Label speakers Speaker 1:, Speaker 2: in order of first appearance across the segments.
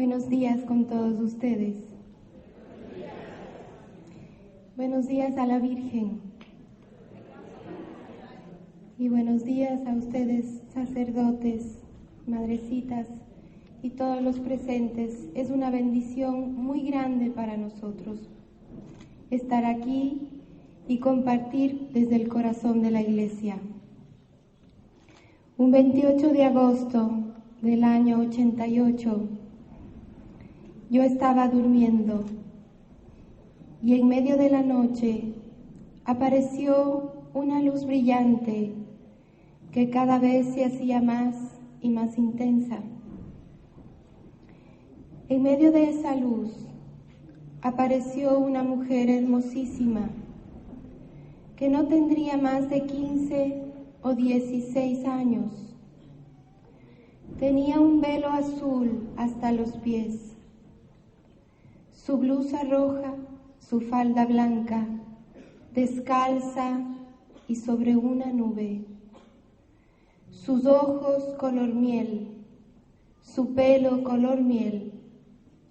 Speaker 1: Buenos días con todos ustedes. Buenos días a la Virgen. Y buenos días a ustedes, sacerdotes, madrecitas y todos los presentes. Es una bendición muy grande para nosotros estar aquí y compartir desde el corazón de la Iglesia. Un 28 de agosto del año 88, yo estaba durmiendo y en medio de la noche apareció una luz brillante que cada vez se hacía más y más intensa. En medio de esa luz apareció una mujer hermosísima que no tendría más de 15 o 16 años. Tenía un velo azul hasta los pies, su blusa roja, su falda blanca, descalza y sobre una nube, sus ojos color miel, su pelo color miel,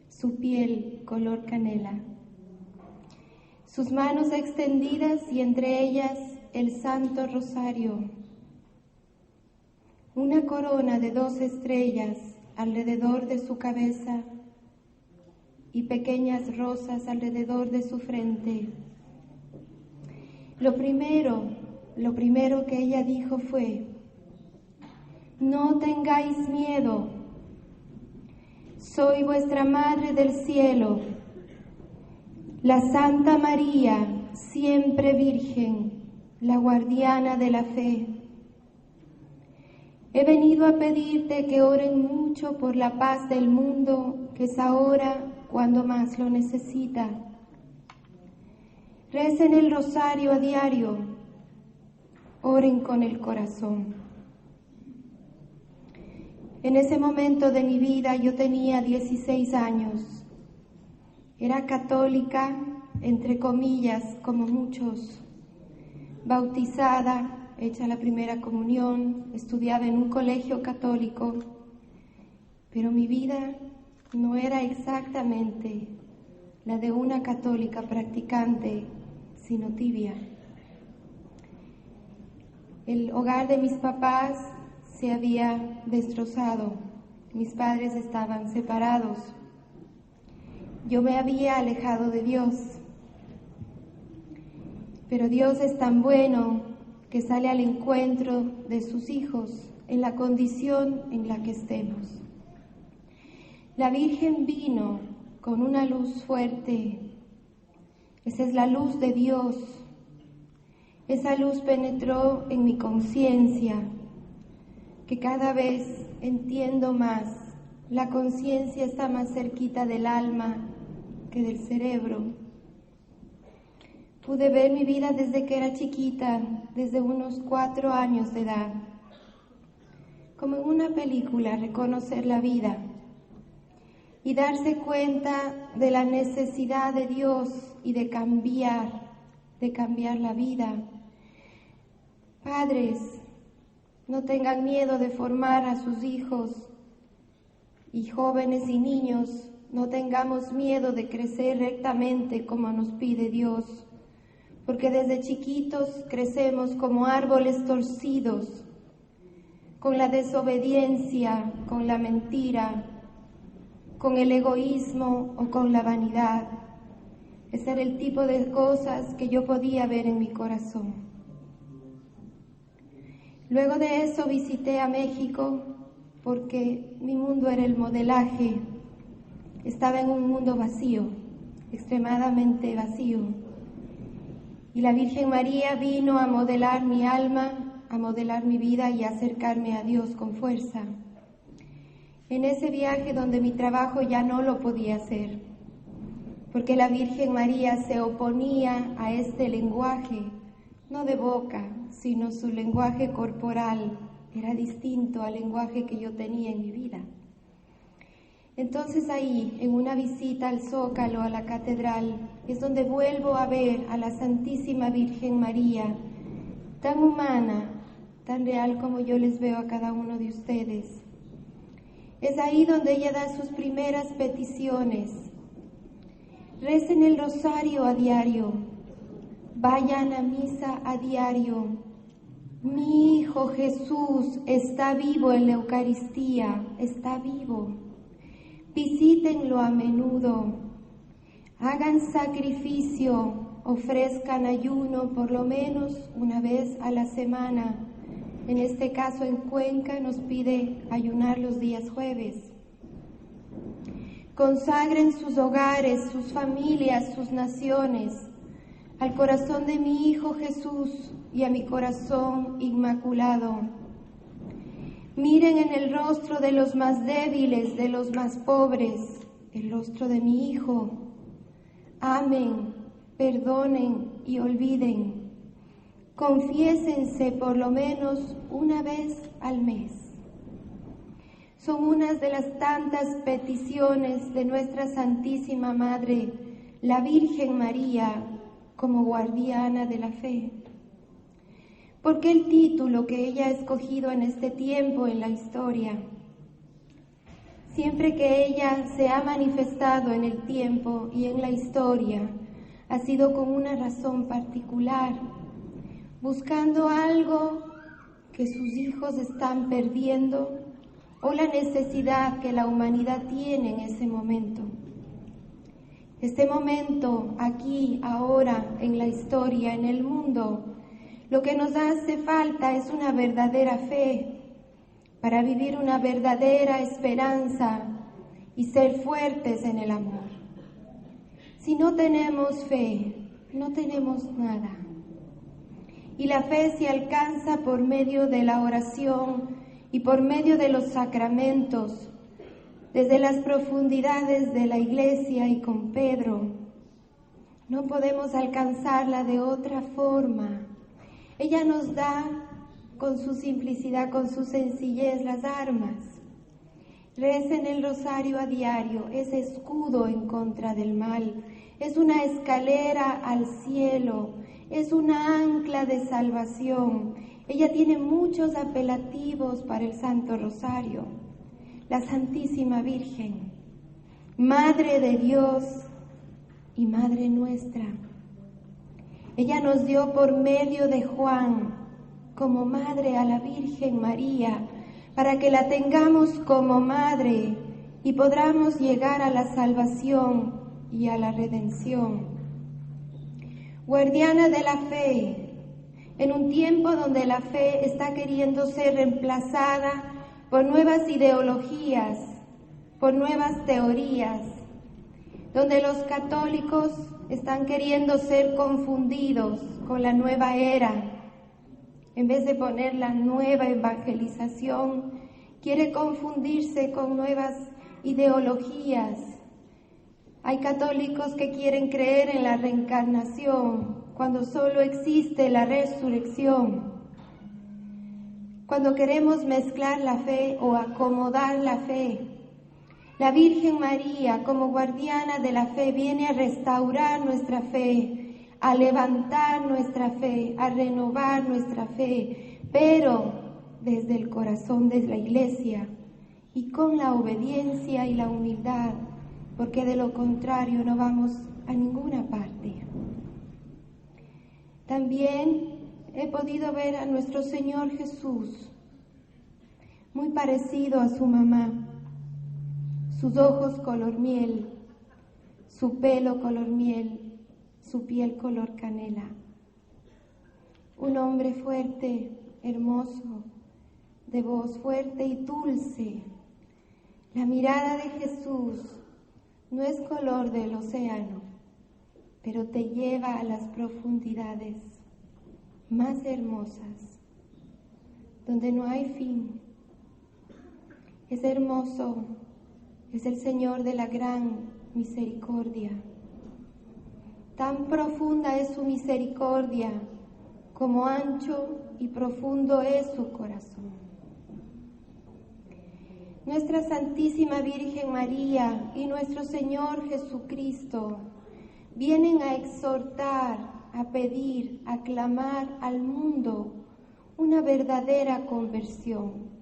Speaker 1: su piel color canela, sus manos extendidas y entre ellas el Santo Rosario, una corona de 2 estrellas alrededor de su cabeza y pequeñas rosas alrededor de su frente. Lo primero que ella dijo fue: no tengáis miedo, soy vuestra Madre del Cielo, la Santa María, siempre Virgen, la guardiana de la fe. He venido a pedirte que oren mucho por la paz del mundo, que es ahora cuando más lo necesita. Recen el rosario a diario, oren con el corazón. En ese momento de mi vida yo tenía 16 años. Era católica, entre comillas, como muchos, bautizada, hecha la primera comunión, estudiaba en un colegio católico, pero mi vida no era exactamente la de una católica practicante, sino tibia. El hogar de mis papás se había destrozado, mis padres estaban separados, yo me había alejado de Dios, pero Dios es tan bueno que sale al encuentro de sus hijos en la condición en la que estemos. La Virgen vino con una luz fuerte. Esa es la luz de Dios. Esa luz penetró en mi conciencia, que cada vez entiendo más. La conciencia está más cerquita del alma que del cerebro. Pude ver mi vida desde que era chiquita, desde unos 4 años de edad. Como en una película, reconocer la vida y darse cuenta de la necesidad de Dios y de cambiar la vida. Padres, no tengan miedo de formar a sus hijos, y jóvenes y niños, no tengamos miedo de crecer rectamente como nos pide Dios, porque desde chiquitos crecemos como árboles torcidos, con la desobediencia, con la mentira, con el egoísmo o con la vanidad. Ese era el tipo de cosas que yo podía ver en mi corazón. Luego de eso visité a México porque mi mundo era el modelaje. Estaba en un mundo vacío, extremadamente vacío. Y la Virgen María vino a modelar mi alma, a modelar mi vida y a acercarme a Dios con fuerza. En ese viaje donde mi trabajo ya no lo podía hacer, porque la Virgen María se oponía a este lenguaje, no de boca, sino su lenguaje corporal, era distinto al lenguaje que yo tenía en mi vida. Entonces ahí, en una visita al Zócalo, a la catedral, es donde vuelvo a ver a la Santísima Virgen María, tan humana, tan real como yo les veo a cada uno de ustedes. Es ahí donde ella da sus primeras peticiones. Recen el rosario a diario, vayan a misa a diario. Mi Hijo Jesús está vivo en la Eucaristía, está vivo. Visítenlo a menudo, hagan sacrificio, ofrezcan ayuno por lo menos una vez a la semana. En este caso en Cuenca nos pide ayunar los días jueves. Consagren sus hogares, sus familias, sus naciones al corazón de mi Hijo Jesús y a mi corazón inmaculado. Miren en el rostro de los más débiles, de los más pobres, el rostro de mi Hijo. Amen, perdonen y olviden. Confiésense por lo menos una vez al mes. Son unas de las tantas peticiones de nuestra Santísima Madre, la Virgen María, como guardiana de la fe. ¿Por qué el título que ella ha escogido en este tiempo en la historia? Siempre que ella se ha manifestado en el tiempo y en la historia, ha sido con una razón particular, buscando algo que sus hijos están perdiendo o la necesidad que la humanidad tiene en ese momento. Este momento, aquí, ahora, en la historia, en el mundo, lo que nos hace falta es una verdadera fe para vivir una verdadera esperanza y ser fuertes en el amor. Si no tenemos fe, no tenemos nada. Y la fe se alcanza por medio de la oración y por medio de los sacramentos, desde las profundidades de la Iglesia y con Pedro. No podemos alcanzarla de otra forma. Ella nos da con su simplicidad, con su sencillez, las armas. Recen el rosario a diario, es escudo en contra del mal, es una escalera al cielo, es una ancla de salvación. Ella tiene muchos apelativos para el Santo Rosario. La Santísima Virgen, Madre de Dios y Madre nuestra. Ella nos dio por medio de Juan como madre a la Virgen María, para que la tengamos como madre y podamos llegar a la salvación y a la redención. Guardiana de la fe, en un tiempo donde la fe está queriendo ser reemplazada por nuevas ideologías, por nuevas teorías, donde los católicos están queriendo ser confundidos con la nueva era. En vez de poner la nueva evangelización, quiere confundirse con nuevas ideologías. Hay católicos que quieren creer en la reencarnación cuando solo existe la resurrección. Cuando queremos mezclar la fe o acomodar la fe, la Virgen María, como guardiana de la fe, viene a restaurar nuestra fe, a levantar nuestra fe, a renovar nuestra fe, pero desde el corazón de la Iglesia y con la obediencia y la humildad, porque de lo contrario no vamos a ninguna parte. También he podido ver a nuestro Señor Jesús, muy parecido a su mamá, sus ojos color miel, su pelo color miel, su piel color canela. Un hombre fuerte, hermoso, de voz fuerte y dulce. La mirada de Jesús no es color del océano, pero te lleva a las profundidades más hermosas, donde no hay fin. Es hermoso, es el Señor de la gran misericordia. Tan profunda es su misericordia, como ancho y profundo es su corazón. Nuestra Santísima Virgen María y nuestro Señor Jesucristo vienen a exhortar, a pedir, a clamar al mundo una verdadera conversión.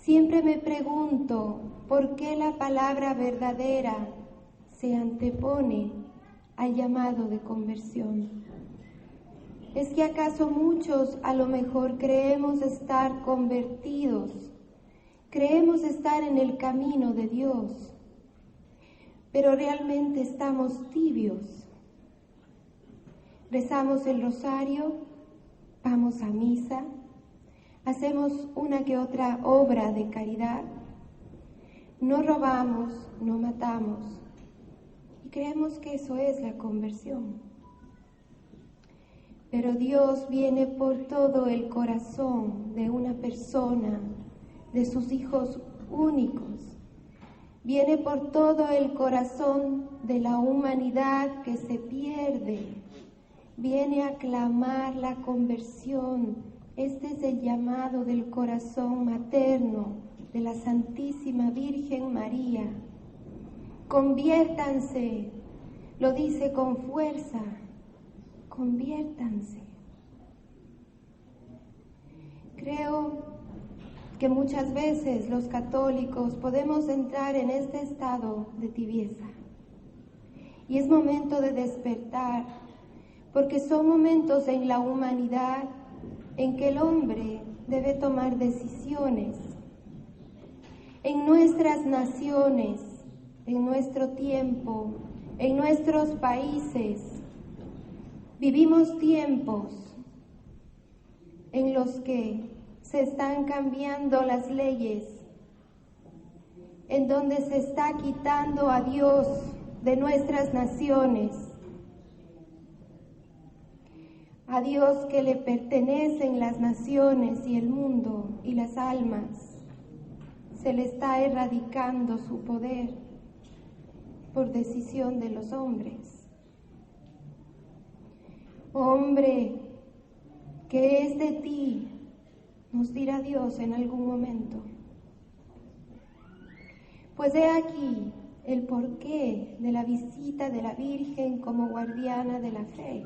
Speaker 1: Siempre me pregunto por qué la palabra verdadera se antepone al llamado de conversión. ¿Es que acaso muchos a lo mejor creemos estar convertidos? Creemos estar en el camino de Dios, pero realmente estamos tibios. Rezamos el rosario, vamos a misa, hacemos una que otra obra de caridad, no robamos, no matamos, y creemos que eso es la conversión. Pero Dios viene por todo el corazón de una persona, de sus hijos únicos. Viene por todo el corazón de la humanidad que se pierde. Viene a clamar la conversión. Este es el llamado del corazón materno de la Santísima Virgen María. Conviértanse, lo dice con fuerza. Conviértanse. Creo que muchas veces los católicos podemos entrar en este estado de tibieza. Y es momento de despertar, porque son momentos en la humanidad en que el hombre debe tomar decisiones. En nuestras naciones, en nuestro tiempo, en nuestros países, vivimos tiempos en los que se están cambiando las leyes, en donde se está quitando a Dios de nuestras naciones, a Dios que le pertenecen las naciones y el mundo y las almas. Se le está erradicando su poder por decisión de los hombres. Hombre, ¿qué es de ti? Nos dirá Dios en algún momento. Pues he aquí el porqué de la visita de la Virgen como guardiana de la fe,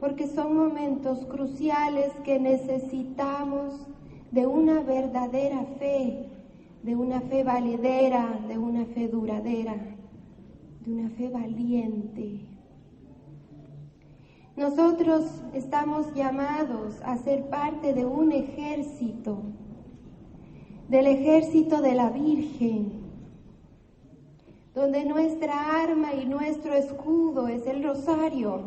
Speaker 1: porque son momentos cruciales que necesitamos de una verdadera fe, de una fe valedera, de una fe duradera, de una fe valiente. Nosotros estamos llamados a ser parte de un ejército, del ejército de la Virgen, donde nuestra arma y nuestro escudo es el rosario,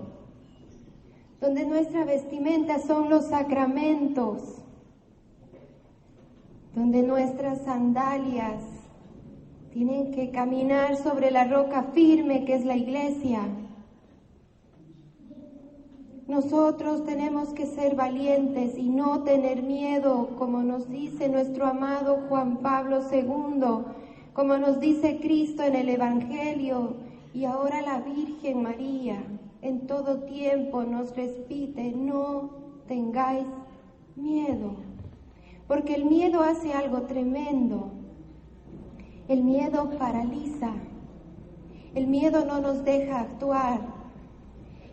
Speaker 1: donde nuestra vestimenta son los sacramentos, donde nuestras sandalias tienen que caminar sobre la roca firme que es la iglesia. Nosotros tenemos que ser valientes y no tener miedo, como nos dice nuestro amado Juan Pablo II, como nos dice Cristo en el Evangelio, y ahora la Virgen María en todo tiempo nos repite: no tengáis miedo, porque el miedo hace algo tremendo. El miedo paraliza, el miedo no nos deja actuar.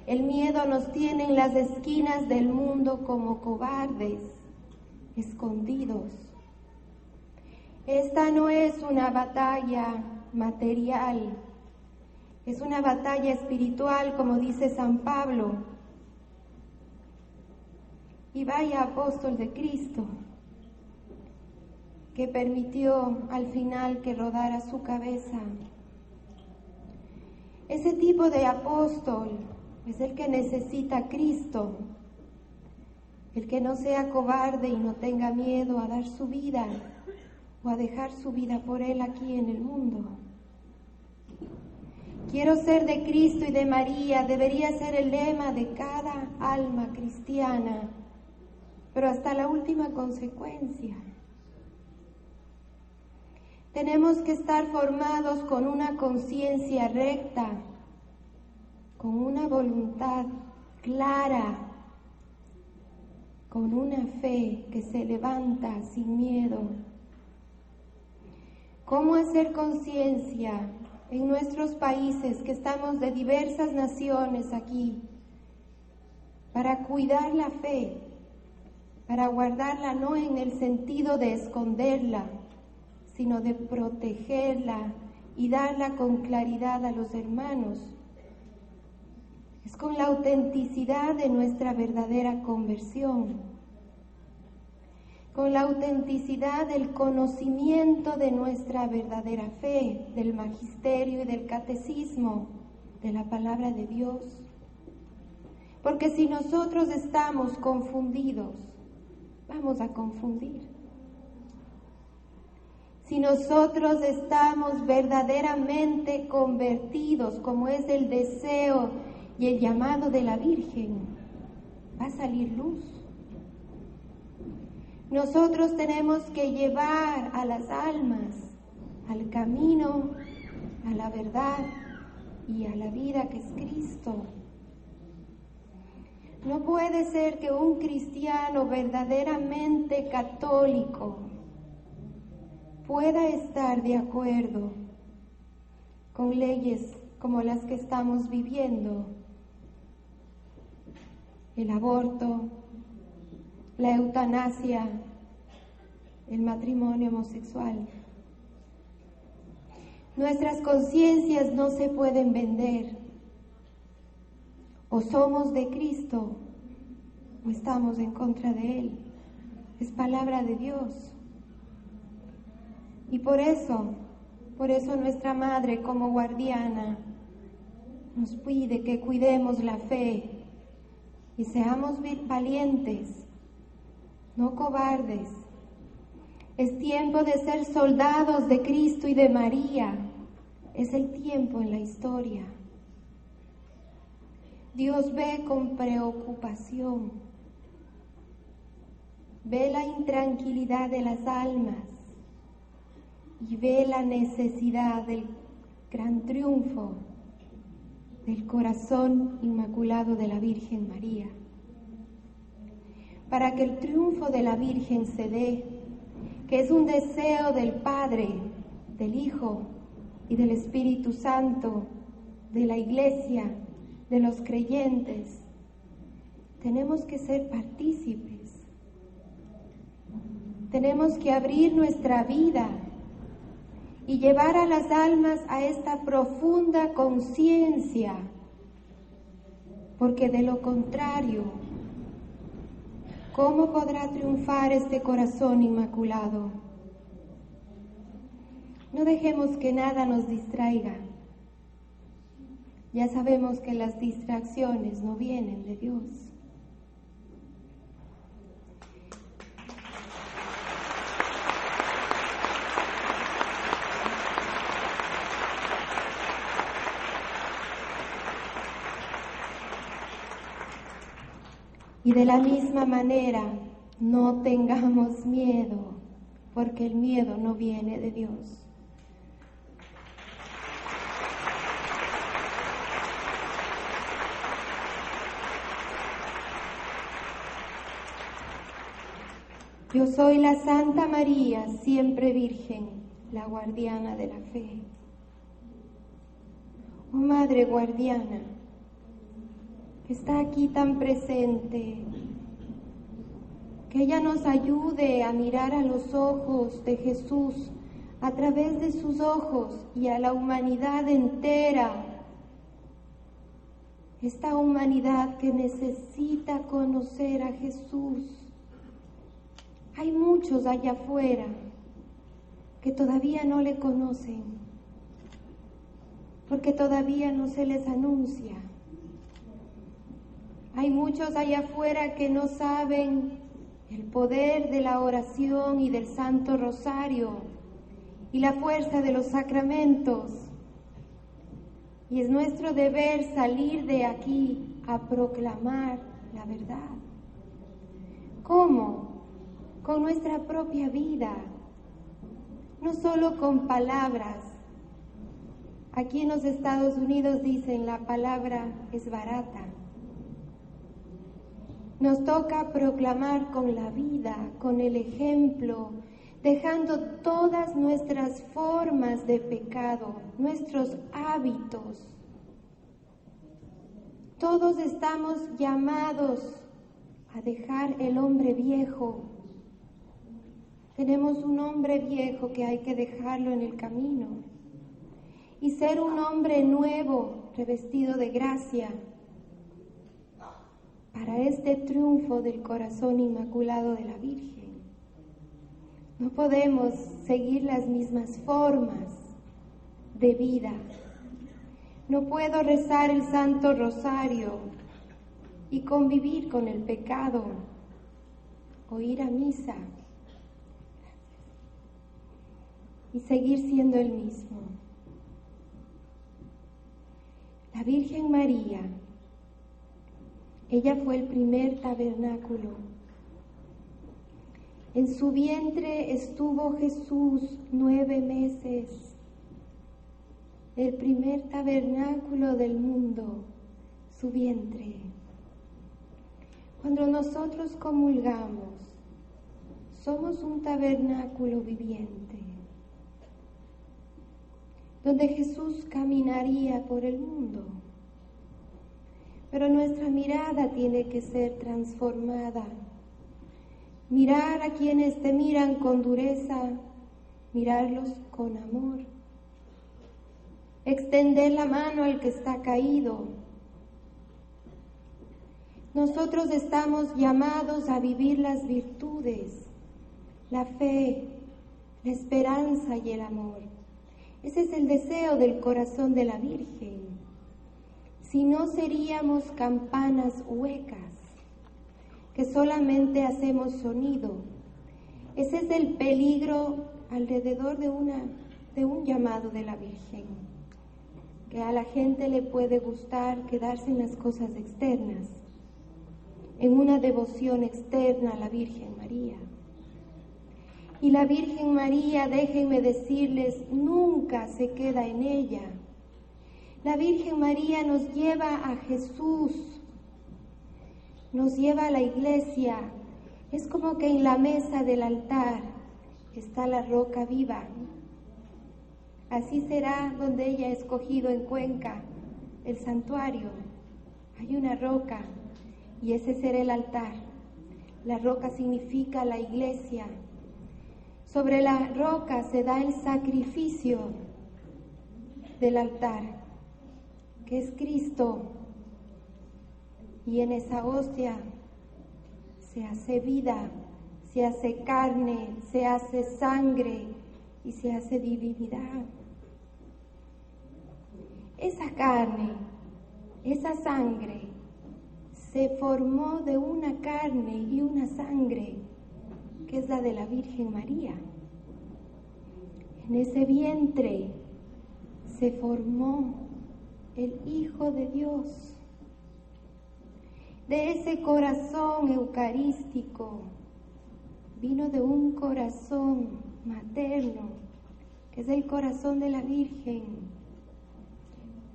Speaker 1: El miedo nos tiene en las esquinas del mundo como cobardes, escondidos. Esta no es una batalla material, es una batalla espiritual, como dice San Pablo. Y vaya apóstol de Cristo, que permitió al final que rodara su cabeza. Ese tipo de apóstol es el que necesita a Cristo, el que no sea cobarde y no tenga miedo a dar su vida o a dejar su vida por Él aquí en el mundo. Quiero ser de Cristo y de María, debería ser el lema de cada alma cristiana, pero hasta la última consecuencia. Tenemos que estar formados con una conciencia recta, con una voluntad clara, con una fe que se levanta sin miedo. ¿Cómo hacer conciencia en nuestros países, que estamos de diversas naciones aquí, para cuidar la fe? para guardarla no en el sentido de esconderla, sino de protegerla y darla con claridad a los hermanos. Es con la autenticidad de nuestra verdadera conversión, con la autenticidad del conocimiento de nuestra verdadera fe, del magisterio y del catecismo, de la palabra de Dios. Porque si nosotros estamos confundidos, vamos a confundir. Si nosotros estamos verdaderamente convertidos, como es el deseo y el llamado de la Virgen, va a salir luz. Nosotros tenemos que llevar a las almas al camino, a la verdad y a la vida que es Cristo. No puede ser que un cristiano verdaderamente católico pueda estar de acuerdo con leyes como las que estamos viviendo: el aborto, la eutanasia, el matrimonio homosexual. Nuestras conciencias no se pueden vender. O somos de Cristo o estamos en contra de Él. Es palabra de Dios. Y por eso nuestra Madre como guardiana nos pide que cuidemos la fe y seamos valientes, no cobardes. Es tiempo de ser soldados de Cristo y de María. Es el tiempo en la historia. Dios ve con preocupación, ve la intranquilidad de las almas y ve la necesidad del gran triunfo del corazón inmaculado de la Virgen María. Para que el triunfo de la Virgen se dé, que es un deseo del Padre, del Hijo y del Espíritu Santo, de la Iglesia, de los creyentes, tenemos que ser partícipes. Tenemos que abrir nuestra vida y llevar a las almas a esta profunda conciencia, porque de lo contrario, ¿cómo podrá triunfar este corazón inmaculado? No dejemos que nada nos distraiga. Ya sabemos que las distracciones no vienen de Dios. Y de la misma manera, no tengamos miedo, porque el miedo no viene de Dios. Yo soy la Santa María, siempre Virgen, la guardiana de la fe. Oh Madre guardiana, que está aquí tan presente, que ella nos ayude a mirar a los ojos de Jesús, a través de sus ojos y a la humanidad entera. Esta humanidad que necesita conocer a Jesús. Hay muchos allá afuera que todavía no le conocen, porque todavía no se les anuncia. Hay muchos allá afuera que no saben el poder de la oración y del Santo Rosario y la fuerza de los sacramentos. Y es nuestro deber salir de aquí a proclamar la verdad. ¿Cómo? Con nuestra propia vida, no solo con palabras. Aquí en los Estados Unidos dicen la palabra es barata. Nos toca proclamar con la vida, con el ejemplo, dejando todas nuestras formas de pecado, nuestros hábitos. Todos estamos llamados a dejar el hombre viejo. Tenemos un hombre viejo que hay que dejarlo en el camino y ser un hombre nuevo, revestido de gracia, para este triunfo del corazón inmaculado de la Virgen. No podemos seguir las mismas formas de vida. No puedo rezar el Santo Rosario y convivir con el pecado o ir a misa y seguir siendo el mismo. La Virgen María, ella fue el primer tabernáculo. En su vientre estuvo Jesús 9 meses, el primer tabernáculo del mundo, su vientre. Cuando nosotros comulgamos, somos un tabernáculo viviente, donde Jesús caminaría por el mundo. Pero nuestra mirada tiene que ser transformada. Mirar a quienes te miran con dureza, mirarlos con amor. Extender la mano al que está caído. Nosotros estamos llamados a vivir las virtudes, la fe, la esperanza y el amor. Ese es el deseo del corazón de la Virgen. Si no, seríamos campanas huecas, que solamente hacemos sonido. Ese es el peligro alrededor de un llamado de la Virgen, que a la gente le puede gustar quedarse en las cosas externas, en una devoción externa a la Virgen María. Y la Virgen María, déjenme decirles, nunca se queda en ella. La Virgen María nos lleva a Jesús, nos lleva a la iglesia. Es como que en la mesa del altar está la roca viva. Así será donde ella ha escogido en Cuenca, el santuario. Hay una roca y ese será el altar. La roca significa la iglesia. Sobre la roca se da el sacrificio del altar, que es Cristo, y en esa hostia se hace vida, se hace carne, se hace sangre y se hace divinidad. Esa carne, esa sangre, se formó de una carne y una sangre, que es la de la Virgen María. En ese vientre se formó el Hijo de Dios. De ese corazón eucarístico vino de un corazón materno, que es el corazón de la Virgen.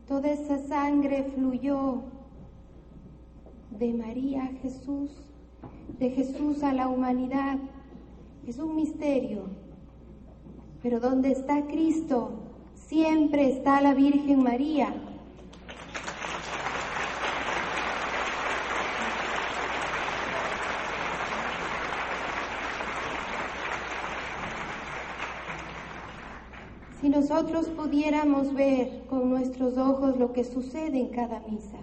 Speaker 1: Toda esa sangre fluyó de María a Jesús, de Jesús a la humanidad. Es un misterio, pero donde está Cristo, siempre está la Virgen María. Si nosotros pudiéramos ver con nuestros ojos lo que sucede en cada misa,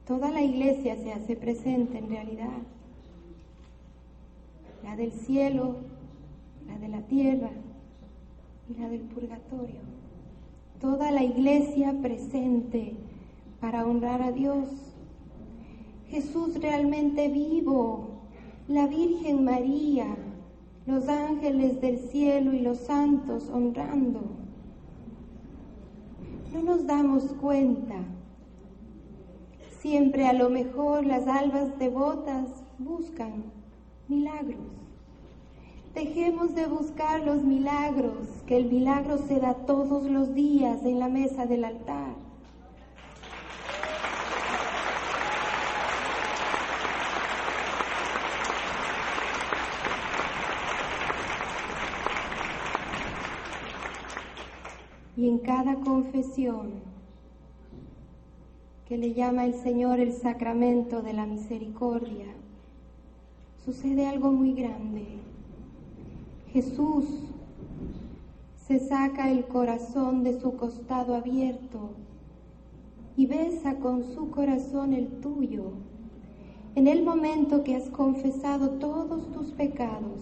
Speaker 1: toda la iglesia se hace presente en realidad. La del cielo, la de la tierra y la del purgatorio. Toda la iglesia presente para honrar a Dios. Jesús realmente vivo, la Virgen María, los ángeles del cielo y los santos honrando. No nos damos cuenta. Siempre a lo mejor las almas devotas buscan milagros. Dejemos de buscar los milagros, que el milagro se da todos los días en la mesa del altar. Y en cada confesión que le llama el Señor el sacramento de la misericordia, sucede algo muy grande. Jesús se saca el corazón de su costado abierto y besa con su corazón el tuyo en el momento que has confesado todos tus pecados.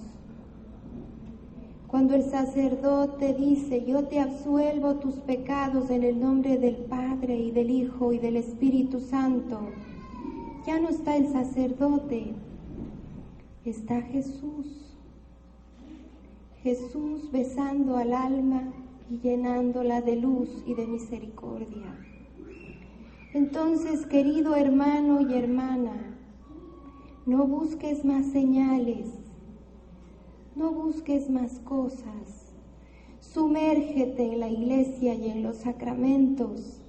Speaker 1: Cuando el sacerdote dice: yo te absuelvo tus pecados en el nombre del Padre y del Hijo y del Espíritu Santo, ya no está el sacerdote, está Jesús. Jesús besando al alma y llenándola de luz y de misericordia. Entonces, querido hermano y hermana, no busques más señales, no busques más cosas. Sumérgete en la iglesia y en los sacramentos.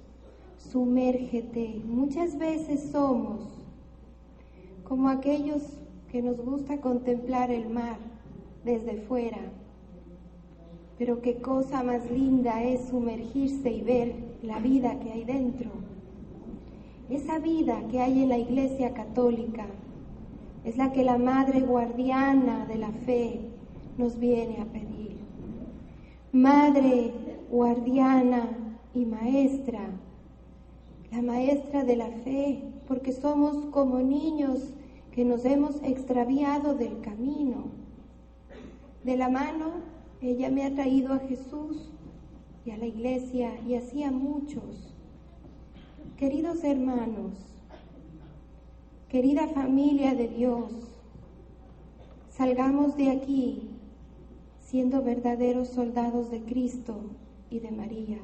Speaker 1: Sumérgete. Muchas veces somos como aquellos que nos gusta contemplar el mar desde fuera. Pero qué cosa más linda es sumergirse y ver la vida que hay dentro. Esa vida que hay en la Iglesia Católica es la que la Madre Guardiana de la Fe nos viene a pedir. Madre guardiana y maestra, la maestra de la fe, porque somos como niños que nos hemos extraviado del camino. De la mano, ella me ha traído a Jesús y a la iglesia y así a muchos. Queridos hermanos, querida familia de Dios, salgamos de aquí siendo verdaderos soldados de Cristo y de María.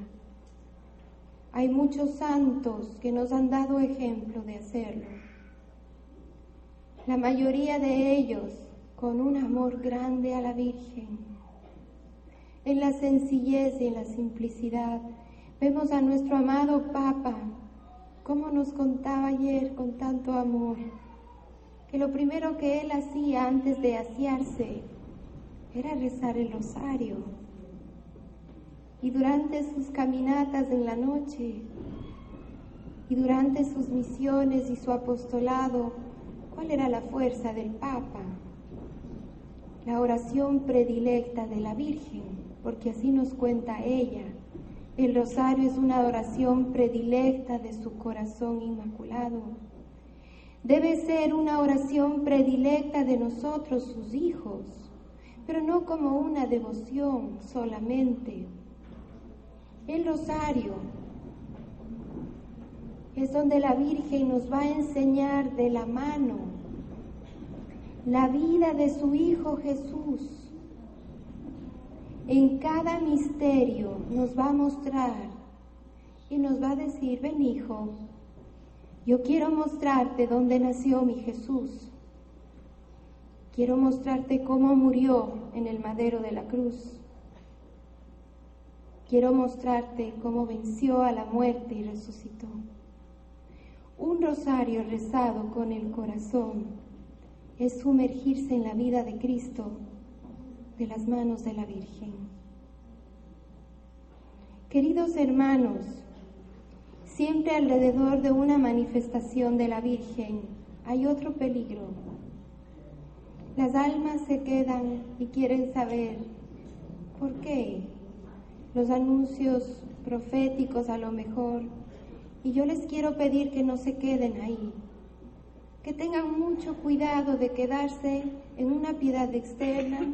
Speaker 1: Hay muchos santos que nos han dado ejemplo de hacerlo. La mayoría de ellos con un amor grande a la Virgen. En la sencillez y en la simplicidad vemos a nuestro amado Papa, como nos contaba ayer con tanto amor, que lo primero que él hacía antes de asearse era rezar el rosario. Y durante sus caminatas en la noche, y durante sus misiones y su apostolado, ¿cuál era la fuerza del Papa? La oración predilecta de la Virgen, porque así nos cuenta ella. El rosario es una oración predilecta de su corazón inmaculado. Debe ser una oración predilecta de nosotros, sus hijos, pero no como una devoción solamente. El rosario es donde la Virgen nos va a enseñar de la mano la vida de su Hijo Jesús. En cada misterio nos va a mostrar y nos va a decir: ven, hijo, yo quiero mostrarte dónde nació mi Jesús. Quiero mostrarte cómo murió en el madero de la cruz. Quiero mostrarte cómo venció a la muerte y resucitó. Un rosario rezado con el corazón es sumergirse en la vida de Cristo de las manos de la Virgen. Queridos hermanos, siempre alrededor de una manifestación de la Virgen hay otro peligro. Las almas se quedan y quieren saber por qué. Los anuncios proféticos a lo mejor, y yo les quiero pedir que no se queden ahí, que tengan mucho cuidado de quedarse en una piedad externa